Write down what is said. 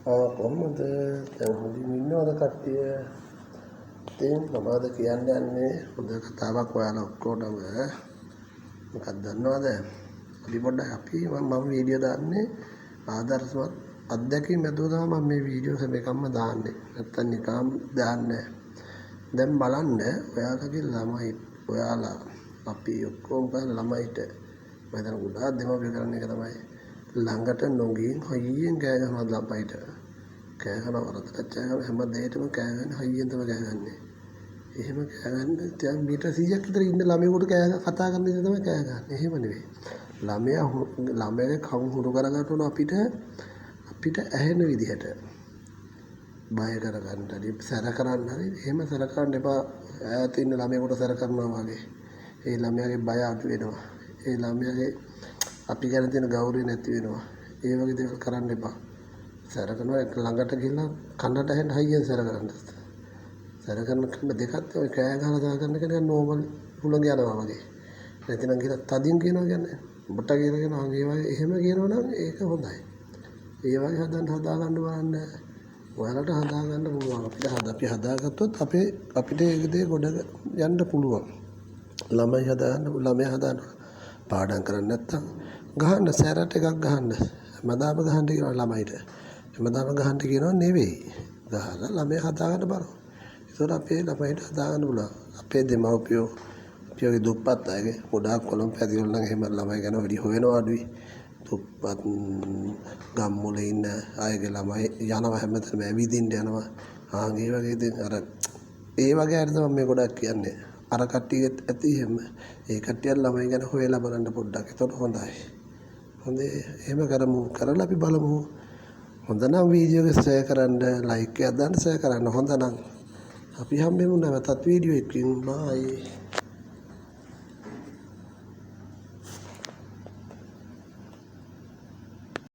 කොහොමද දැන් හොඳින් ඉන්නවද කට්ටිය? ඉතින් මොනවද කියන්න යන්නේ? හොඳ කතාවක් ඔයාලා ඔක්කොටම මොකක්ද දන්නවද? අපි පොඩ්ඩක් මම වීඩියෝ දාන්නේ ආදර්ශමත් අත්දැකීම් ඇතුව තමයි මම මේ වීඩියෝ හැමකම දාන්නේ. නැත්තම් නිකම් දාන්නේ. දැන් බලන්න ඔයාලගේ ළමයි ඔයාලා අපි ඔක්කොම ළමයිට මම හිතන ගොඩාක් දෙමව්පියෝ කරන එක තමයි ළඟට නොගින් හයියෙන් කෑ ගහනවා ළමයිට. කෑ ගහනවා වරදට හැම දෙයකම කෑ ගන්න හයියෙන් තමයි කෑ ගන්නේ. එහෙම කෑ ගන්න දැන් මීටර 100ක් විතර ඉන්න ළමයෙකුට කතා කරන ඉතින් තමයි කෑ ගන්න. එහෙම නෙවෙයි. ළමයාගේ කන් හුරු කරගන්න ඕන අපිට ඇහෙන විදිහට. බය කරගන්න හරි සැර කරන්න හරි එහෙම සැර කරන්න එපා. ඈත ඉන්න ළමයෙකුට සැර කරනවා වගේ. ඒ ළමයාගේ බය අඩු වෙනවා. ඒ ළමයාගේ අපි ගැන තියෙන ගෞරවය නැති වෙනවා. ඒ වගේ දේවල් කරන්න එපා. සැර කරනවා ළඟට ගිහිල්ලා කනට ඇහෙන්න හයියෙන් සැර කරන්න. සැර කරන දෙකත් ඔය කෑ ගහලා දාගන්න කෙනෙක් නෝමල් හුළඟ යනවා වගේ. නැතිනම් ගිහලා තදින් කියනවා කියන්නේ ඔබට කියනවා ඒ වගේ එහෙම කියනවා නම් ඒක හොඳයි. ඒ වගේ හදාගන්න බලන්න. ඔයාලට හදාගන්න පුළුවන්. අපි හදාගත්තොත් අපිට ඒක දේ ගොඩ යන්න පුළුවන්. ළමයා හදාන්න පාඩම් කරන්නේ නැත්තම් ගහන්න සැරට එකක් ගහන්න. හැමදාම ගහන්න කියනවා ළමයිට. හැමදාම ගහන්න කියනවා නෙවෙයි. ගහලා ළමයා හදාගන්න බලන්න. ඒතකොට අපේ ළමයිට හදාගන්න පුළුවන්. අපේ දෙමව්පියෝ අපිගේ දුප්පත් අයගේ ගොඩාක් කොළඹ පැතිවල නම් එහෙම ළමයි ගැන වැඩි හොයනවා අඩුයි. දුප්පත් ගම්මුල ඉන්න අයගේ ළමයි යනවා හැමතැනම ඇවිදින්න යනවා. ඒ වගේ ඉතින් ඒ වගේ අය තමයි මේ ගොඩක් කියන්නේ. අර කට්ටියත් ඇති එහෙම. ඒ කට්ටියත් ළමයි ගැන හොයලා බලන්න පොඩ්ඩක්. ඒතකොට හොඳයි. හොඳේ එහෙම කරමු. කරලා අපි බලමු. හොඳ නම් වීඩියෝ එක ෂෙයා කරන්න, ලයික් එකක් දාන්න ෂෙයා කරන්න. හොඳ නම් අපි හම්බෙමු නැවතත් වීඩියෝ එකකින්. බයි.